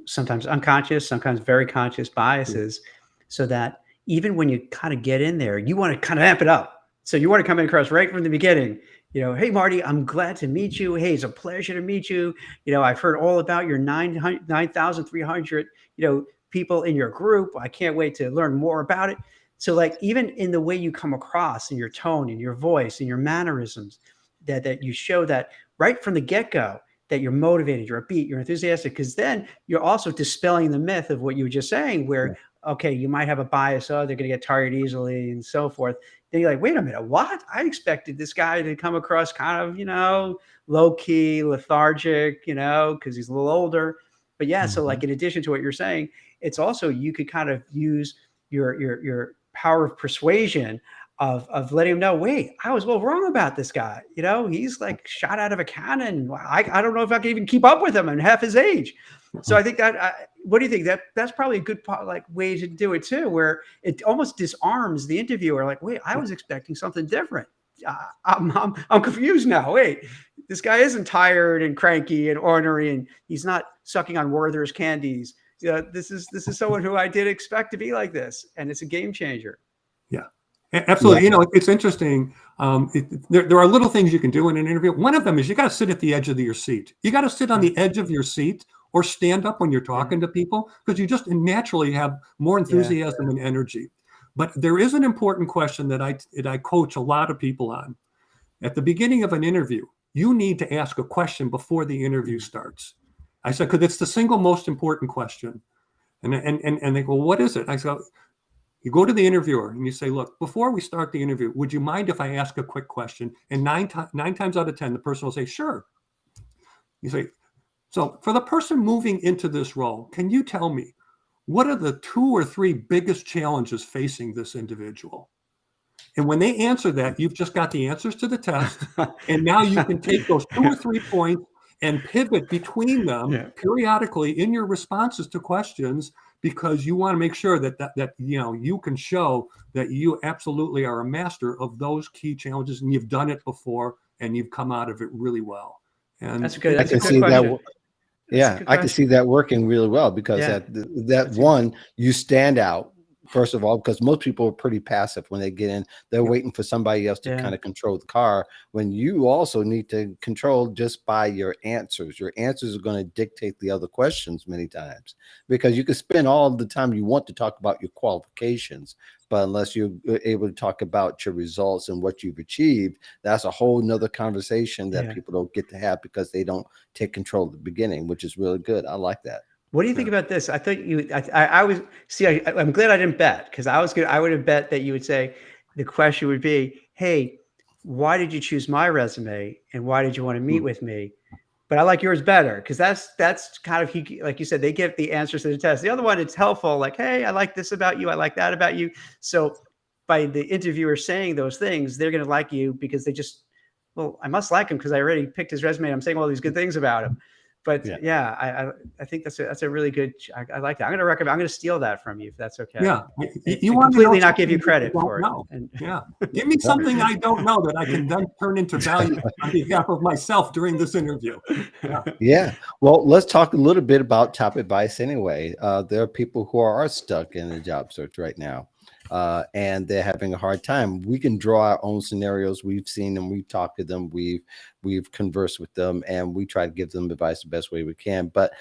sometimes unconscious, sometimes very conscious biases, so that even when you kind of get in there, you want to kind of amp it up. So you want to come in across right from the beginning, hey, Marty, I'm glad to meet you. Hey, it's a pleasure to meet you. I've heard all about your 9,300, people in your group. I can't wait to learn more about it. So like, even in the way you come across, in your tone, in your voice, in your mannerisms, that you show that right from the get-go, that you're motivated, you're upbeat, you're enthusiastic, because then you're also dispelling the myth of what you were just saying, where, okay, you might have a bias, they're going to get tired easily and so forth. Then you're like, wait a minute, what? I expected this guy to come across kind of, low-key, lethargic, because he's a little older. But yeah, so like, in addition to what you're saying, it's also, you could kind of use your power of persuasion of letting him know, wait, I was well wrong about this guy. He's like shot out of a cannon. I don't know if I can even keep up with him in half his age. So I think that, what do you think? That's probably a good way to do it too, where it almost disarms the interviewer. Like, wait, I was expecting something different. I'm confused now. Wait, this guy isn't tired and cranky and ornery, and he's not sucking on Werther's candies. This is someone who I did expect to be like this, and it's a game changer. Yeah, absolutely. Yeah. It's interesting. There are little things you can do in an interview. One of them is you got to sit at the edge of your seat. You got to sit on the edge of your seat or stand up when you're talking to people, because you just naturally have more enthusiasm and energy. But there is an important question that I coach a lot of people on. At the beginning of an interview, you need to ask a question before the interview starts. I said, because it's the single most important question. And they go, what is it? I said, you go to the interviewer and you say, look, before we start the interview, would you mind if I ask a quick question? And nine times out of 10, the person will say, sure. You say, so for the person moving into this role, can you tell me, what are the 2 or 3 biggest challenges facing this individual? And when they answer that, you've just got the answers to the test. And now you can take those 2 or 3 points and pivot between them periodically in your responses to questions, because you want to make sure that you can show that you absolutely are a master of those key challenges, and you've done it before and you've come out of it really well. And that's good. I can see that. Yeah, I can see that working really well, because that one, you stand out. First of all, because most people are pretty passive when they get in. They're waiting for somebody else to kind of control the car, when you also need to control just by your answers. Your answers are going to dictate the other questions many times, because you can spend all the time you want to talk about your qualifications, but unless you're able to talk about your results and what you've achieved, that's a whole nother conversation that people don't get to have, because they don't take control at the beginning, which is really good. I like that. What do you think about this? I thought I was, I'm glad I didn't bet, because I would have bet that you would say, the question would be, hey, why did you choose my resume? And why did you want to meet with me? But I like yours better, because that's kind of, like you said, they get the answers to the test. The other one, it's helpful. Like, hey, I like this about you. I like that about you. So by the interviewer saying those things, they're going to like you, because they just, well, I must like him because I already picked his resume. I'm saying all these good things about him. But I think that's a really good. I like that. I'm going to steal that from you, if that's okay. Yeah, you want completely not give you credit for it. And, give me something I don't know that I can then turn into value on behalf of myself during this interview. Yeah. Well, let's talk a little bit about top advice anyway. There are people who are stuck in a job search right now, and they're having a hard time. We can draw our own scenarios. We've seen them. We've talked to them. We've conversed with them, and we try to give them advice the best way we can, but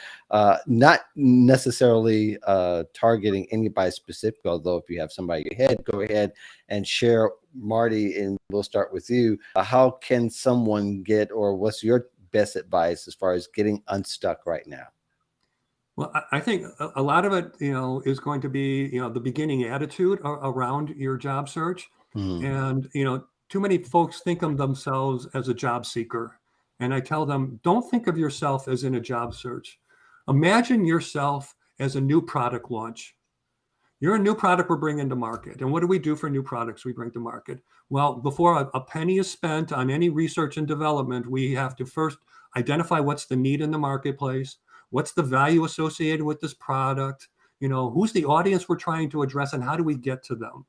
not necessarily targeting anybody specific. Although if you have somebody in your head, go ahead and share. Marty, and we'll start with you. How can someone get, or what's your best advice as far as getting unstuck right now? Well, I think a lot of it, is going to be, the beginning attitude around your job search. And, too many folks think of themselves as a job seeker. And I tell them, don't think of yourself as in a job search. Imagine yourself as a new product launch. You're a new product we're bringing to market. And what do we do for new products we bring to market? Well, before a penny is spent on any research and development, we have to first identify what's the need in the marketplace, what's the value associated with this product, who's the audience we're trying to address, and how do we get to them?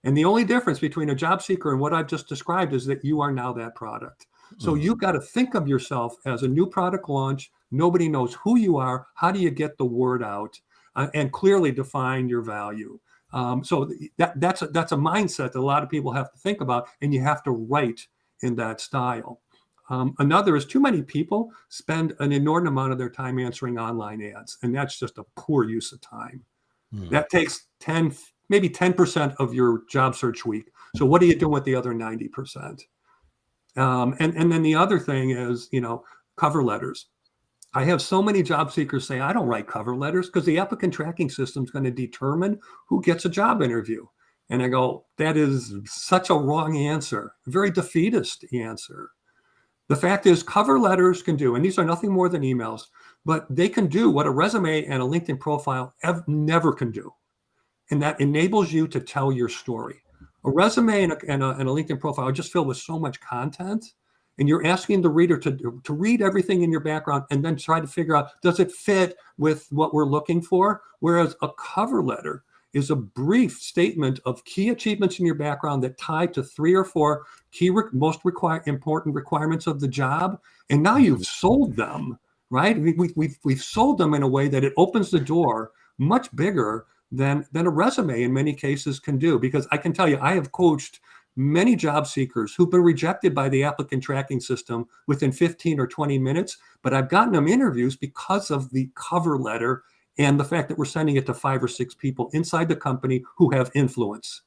And the only difference between a job seeker and what I've just described is that you are now that product. So you've got to think of yourself as a new product launch. Nobody knows who you are. How do you get the word out? And clearly define your value. So that's a mindset that a lot of people have to think about, and you have to write in that style. Another is too many people spend an inordinate amount of their time answering online ads, and that's just a poor use of time. That takes maybe 10% of your job search week. So what are you doing with the other 90%? And then the other thing is, cover letters. I have so many job seekers say, I don't write cover letters because the applicant tracking system is going to determine who gets a job interview. And I go, that is such a wrong answer, a very defeatist answer. The fact is cover letters can do, and these are nothing more than emails, but they can do what a resume and a LinkedIn profile never can do. And that enables you to tell your story. A resume and a LinkedIn profile are just filled with so much content. And you're asking the reader to read everything in your background and then try to figure out, does it fit with what we're looking for? Whereas a cover letter is a brief statement of key achievements in your background that tie to 3 or 4 key most important requirements of the job. And now you've sold them, right? We've sold them in a way that it opens the door much bigger than a resume in many cases can do. Because I can tell you, I have coached many job seekers who've been rejected by the applicant tracking system within 15 or 20 minutes, but I've gotten them interviews because of the cover letter and the fact that we're sending it to 5 or 6 people inside the company who have influence.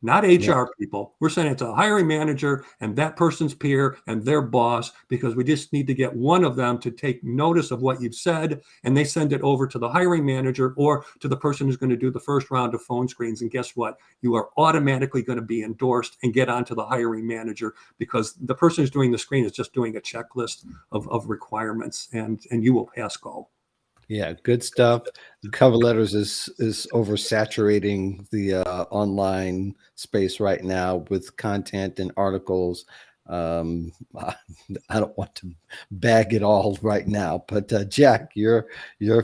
Not HR people. We're sending it to a hiring manager and that person's peer and their boss, because we just need to get one of them to take notice of what you've said, and they send it over to the hiring manager or to the person who's going to do the first round of phone screens. And guess what? You are automatically going to be endorsed and get onto the hiring manager, because the person who's doing the screen is just doing a checklist of requirements, and you will pass go. Yeah, good stuff. Cover letters is oversaturating the online space right now with content and articles. I don't want to bag it all right now, but Jack, your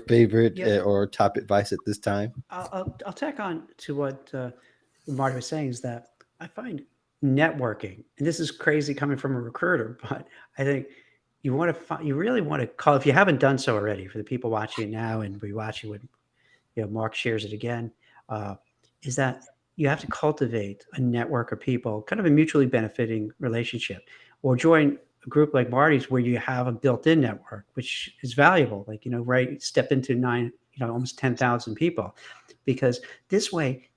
favorite or top advice at this time? I'll tack on to what Marty was saying, is that I find networking, and this is crazy coming from a recruiter, but I think you really want to call, if you haven't done so already, for the people watching it now and rewatching when Mark shares it again, is that you have to cultivate a network of people, kind of a mutually benefiting relationship, or join a group like Marty's where you have a built-in network, which is valuable. Like, right, step into almost 10,000 people, because this way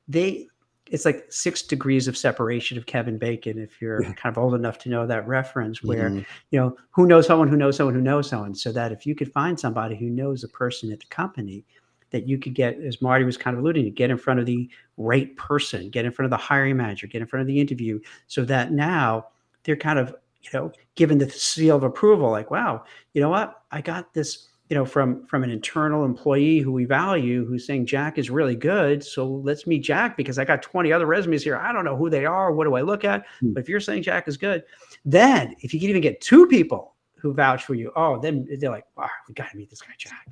it's like 6 degrees of separation of Kevin Bacon, if you're kind of old enough to know that reference, where, who knows someone who knows someone who knows someone, so that if you could find somebody who knows a person at the company, that you could get, as Marty was kind of alluding to, get in front of the right person, get in front of the hiring manager, get in front of the interview, so that now they're kind of, given the seal of approval, like, wow, you know what? I got this, from an internal employee who we value, who's saying Jack is really good. So let's meet Jack, because I got 20 other resumes here. I don't know who they are. What do I look at? But if you're saying Jack is good, then if you can even get 2 people who vouch for you, then they're like, wow, we got to meet this guy, Jack.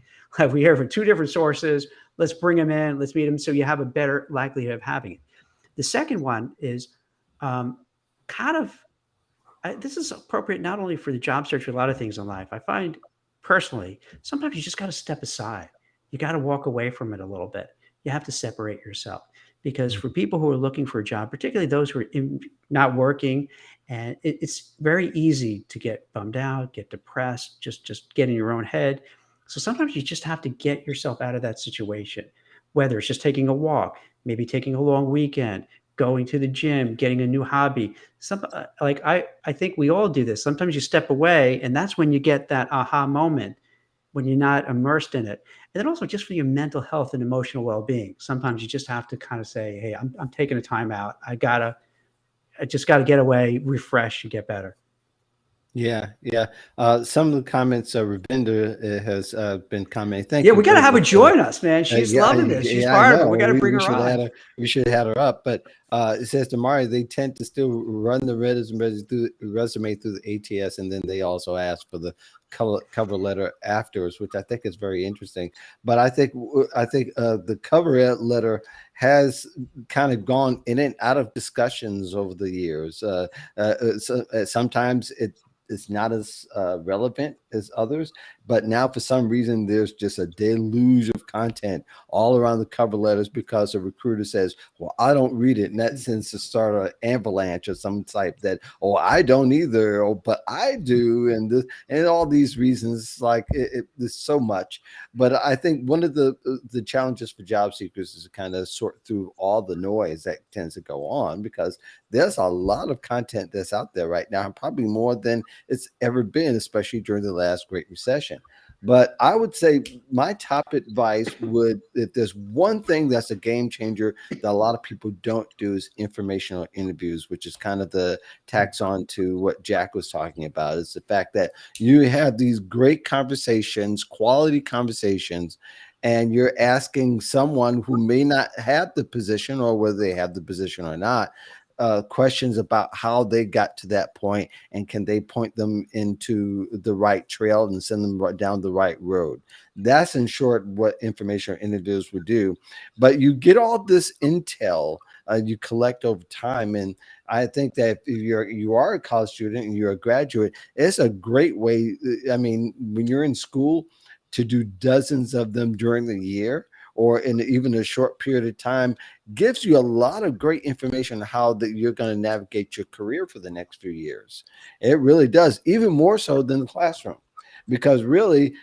We hear from 2 different sources. Let's bring him in. Let's meet him. So you have a better likelihood of having it. The second one is this is appropriate not only for the job search, for a lot of things in life. I find personally, sometimes you just got to step aside. You got to walk away from it a little bit. You have to separate yourself, because for people who are looking for a job, particularly those who are not working, and it's very easy to get bummed out, get depressed, just get in your own head. So sometimes you just have to get yourself out of that situation, whether it's just taking a walk, maybe taking a long weekend, going to the gym, getting a new hobby. I think we all do this. Sometimes you step away, and that's when you get that aha moment, when you're not immersed in it. And then also just for your mental health and emotional well-being, sometimes you just have to kind of say, hey, I'm taking a time out. I just gotta get away, refresh, and get better. Yeah, yeah. Some of the comments, Ravinder has been commenting. Thank Yeah, you we got to very have her much for that. join us, man. She's Yeah, loving this. She's yeah, I part of it. We know. got to bring We her should have on. had her. We should have had her up. But it says to Mari, they tend to still run the resume through the ATS, and then they also ask for the cover letter afterwards, which I think is very interesting. But I think the cover letter has kind of gone in and out of discussions over the years. Sometimes it's not as relevant as others, but now for some reason there's just a deluge of content all around the cover letters because a recruiter says, well, I don't read it, and that tends to start an avalanche or some type that, oh, I don't either, or but I do, and all these reasons. Like there's so much. But I think one of the challenges for job seekers is to kind of sort through all the noise that tends to go on, because there's a lot of content that's out there right now, and probably more than it's ever been, especially during the last Great Recession. But I would say my top advice would, if there's one thing that's a game changer that a lot of people don't do, is informational interviews, which is kind of the tax on to what Jack was talking about. Is the fact that you have these great conversations, quality conversations, and you're asking someone who may not have the position, or whether they have the position or not, questions about how they got to that point, and can they point them into the right trail and send them right down the right road. That's in short what information interviews would do. But you get all this intel, you collect over time, and I think that if you are a college student and you're a graduate, it's a great way. I mean, when you're in school, to do dozens of them during the year or in even a short period of time gives you a lot of great information on how that you're going to navigate your career for the next few years. It really does, even more so than the classroom, because really,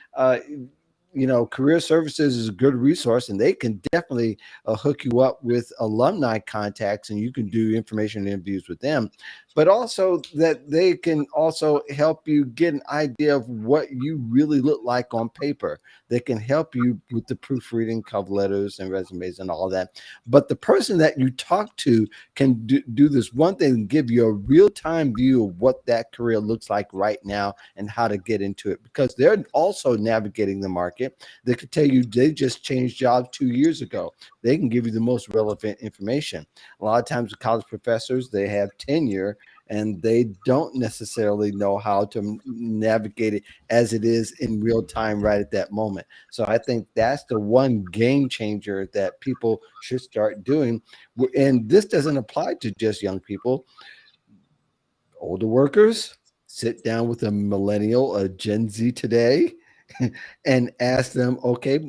career services is a good resource, and they can definitely hook you up with alumni contacts, and you can do information interviews with them. But also that they can also help you get an idea of what you really look like on paper. They can help you with the proofreading, cover letters, and resumes and all that. But the person that you talk to can do this one thing and give you a real-time view of what that career looks like right now and how to get into it, because they're also navigating the market. They could tell you they just changed jobs 2 years ago. They can give you the most relevant information. A lot of times with college professors, they have tenure, and they don't necessarily know how to navigate it as it is in real time right at that moment. So I think that's the one game changer that people should start doing. And this doesn't apply to just young people. Older workers, sit down with a millennial, a Gen Z today, and ask them, okay,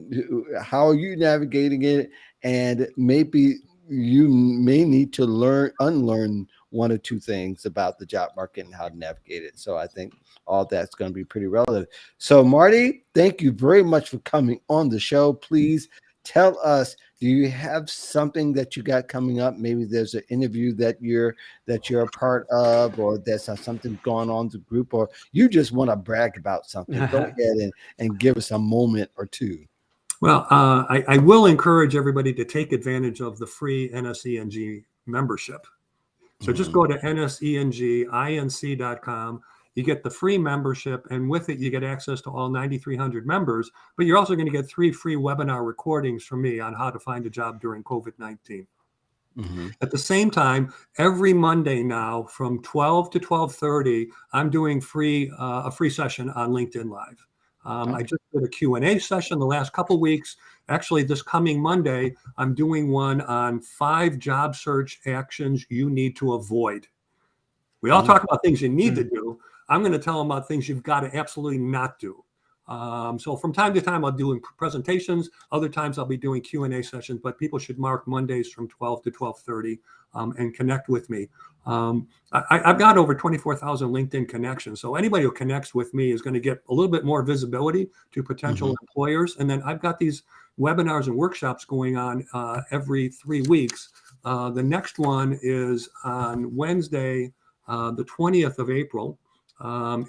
how are you navigating it? And maybe you may need to unlearn one or two things about the job market and how to navigate it. So I think all that's going to be pretty relevant. So Marty, thank you very much for coming on the show. Please tell us, do you have something that you got coming up? Maybe there's an interview that you're a part of, or there's something going on in the group, or you just want to brag about something. Go ahead and give us a moment or two. Well, I will encourage everybody to take advantage of the free NSENG membership. So just go to nsenginc.com. You get the free membership, and with it, you get access to all 9,300 members. But you're also going to get 3 free webinar recordings from me on how to find a job during COVID-19. At the same time, every Monday now from 12 to 12:30, I'm doing a free session on LinkedIn Live. I just did a Q&A session the last couple weeks. Actually, this coming Monday, I'm doing one on 5 job search actions you need to avoid. We all talk about things you need to do. I'm going to tell them about things you've got to absolutely not do. So from time to time, I'll do presentations. Other times I'll be doing Q&A sessions, but people should mark Mondays from 12 to 12:30 and connect with me. I've got over 24,000 LinkedIn connections. So anybody who connects with me is going to get a little bit more visibility to potential employers. And then I've got these webinars and workshops going on every 3 weeks. The next one is on Wednesday, the 20th of April.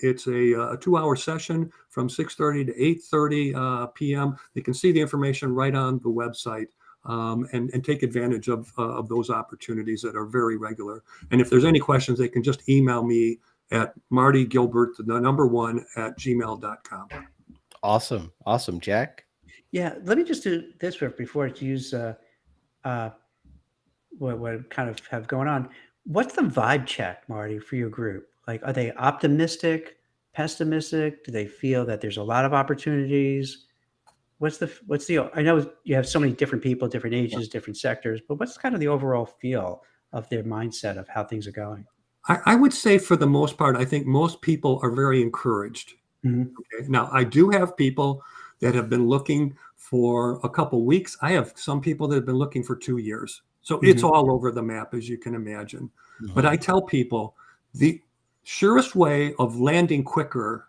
It's a 2-hour session from 6:30 to 8:30 p.m. You can see the information right on the website, and take advantage of those opportunities that are very regular. And if there's any questions, they can just email me at Marty Gilbert, the number 1 at gmail.com. Awesome, Jack. Yeah, let me just do this before I use uh, what I kind of have going on. What's the vibe check, Marty, for your group? Like, are they optimistic, pessimistic? Do they feel that there's a lot of opportunities? What's the? I know you have so many different people, different ages, different sectors, but what's kind of the overall feel of their mindset of how things are going? I would say for the most part, I think most people are very encouraged. Mm-hmm. Okay. Now, I do have people that have been looking for a couple weeks. I have some people that have been looking for 2 years. So it's all over the map, as you can imagine. But I tell people the surest way of landing quicker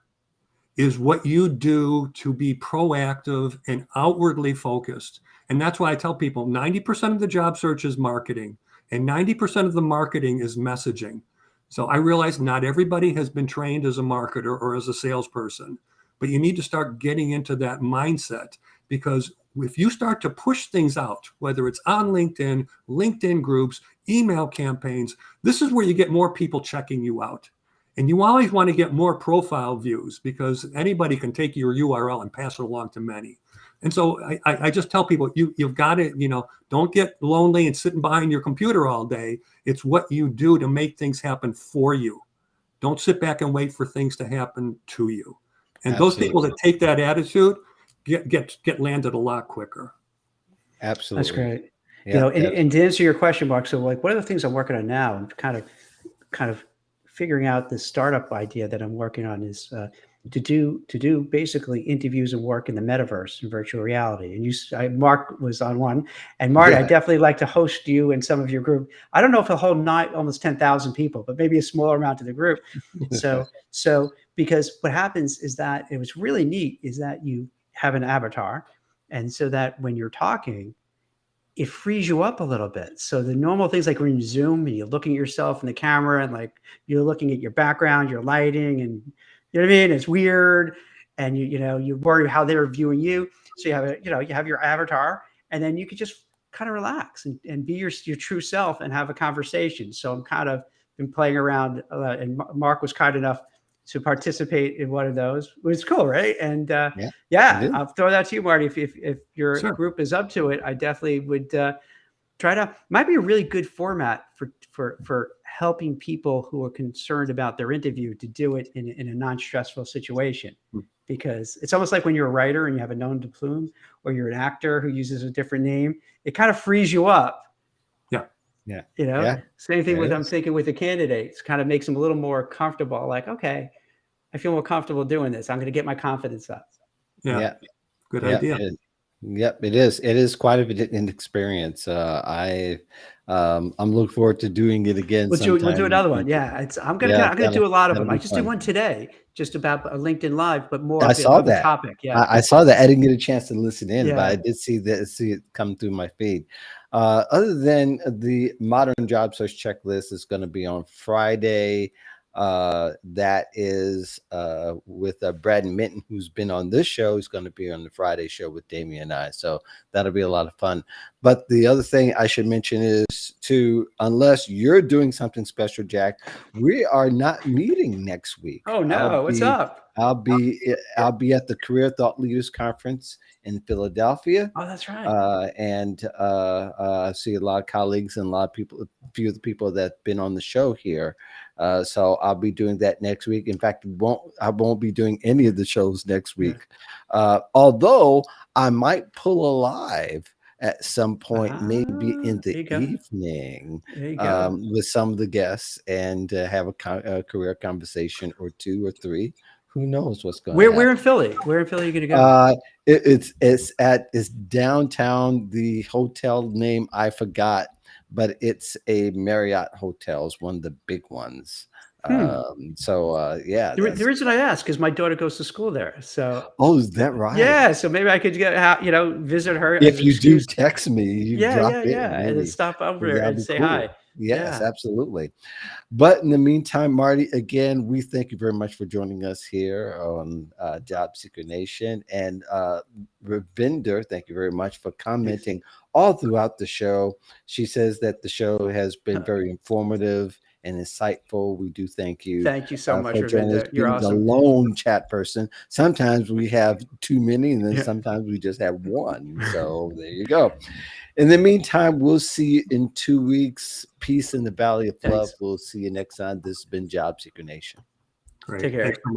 is what you do to be proactive and outwardly focused. And that's why I tell people 90% of the job search is marketing and 90% of the marketing is messaging. So I realize not everybody has been trained as a marketer or as a salesperson, but you need to start getting into that mindset, because if you start to push things out, whether it's on LinkedIn, LinkedIn groups, email campaigns, this is where you get more people checking you out. And you always want to get more profile views, because anybody can take your URL and pass it along to many. And so I just tell people, you've got to, don't get lonely and sitting behind your computer all day. It's what you do to make things happen for you. Don't sit back and wait for things to happen to you. And those people that take that attitude get landed a lot quicker. Absolutely. That's great. Yeah, and to answer your question, Mark, so like, what are the things I'm working on now? I'm kind of figuring out this startup idea that I'm working on is to do basically interviews and work in the metaverse and virtual reality. And Mark was on one, and Marty, I definitely like to host you and some of your group. I don't know if a whole night, almost 10,000 people, but maybe a smaller amount of the group. So because what happens is that it was really neat is that you have an avatar, and so that when you're talking, it frees you up a little bit. So the normal things like when you Zoom and you're looking at yourself in the camera and like you're looking at your background, your lighting, and you know what I mean? It's weird. And you worry how they're viewing you. So you have your avatar, and then you can just kind of relax and be your true self and have a conversation. So I'm kind of been playing around, and Mark was kind enough to participate in one of those. It was cool, right? And I'll throw that to you, Marty. If your group is up to it, I definitely would try to. Might be a really good format for helping people who are concerned about their interview to do it in a non-stressful situation. Because it's almost like when you're a writer and you have a nom de plume, or you're an actor who uses a different name, it kind of frees you up. Yeah. Same thing I'm thinking with the candidates, kind of makes them a little more comfortable. Like, okay, I feel more comfortable doing this. I'm going to get my confidence up. Yeah. Good idea. Yep, it is. It is quite an experience. I'm looking forward to doing it again. We'll do another one. Yeah, I'm gonna do a lot of them. I just did one today, just about a LinkedIn Live, but more. I saw that topic. Yeah, I saw that. I didn't get a chance to listen in, but Yeah. I did see it come through my feed. Other than the modern job search checklist is going to be on Friday. That is with Brad Minton, who's been on this show. He's going to be on the Friday show with Damien and I. So that'll be a lot of fun. But the other thing I should mention is unless you're doing something special, Jack, we are not meeting next week. Oh no, what's up? I'll be at the Career Thought Leaders Conference in Philadelphia. Oh, that's right. And I see a lot of colleagues and a few of the people that've been on the show here. So I'll be doing that next week. In fact, I won't be doing any of the shows next week. Although I might pull a live at some point, maybe in the evening, with some of the guests, and have a career conversation or two or three. Who knows what's going on? Where in Philly? Where in Philly are you going to go? It's downtown. The hotel name I forgot, but it's a Marriott hotel. It's one of the big ones. The reason I ask is my daughter goes to school there. So is that right? Yeah, so maybe I could visit her. If you do text me, drop it, and then stop over there and say hi. Yes, absolutely. But in the meantime, Marty, again, we thank you very much for joining us here on Job Seeker Nation. And Ravinder, thank you very much for commenting all throughout the show. She says that the show has been very informative and insightful. We do thank you. Thank you so much, For joining us, Ravinda. You're being the awesome. lone chat person. Sometimes we have too many, and then Yeah. sometimes we just have one. So there you go. In the meantime, we'll see you in 2 weeks. Peace in the Valley of Love. Thanks. We'll see you next time. This has been Job Seeker Nation. Great. Take care. Thanks so much.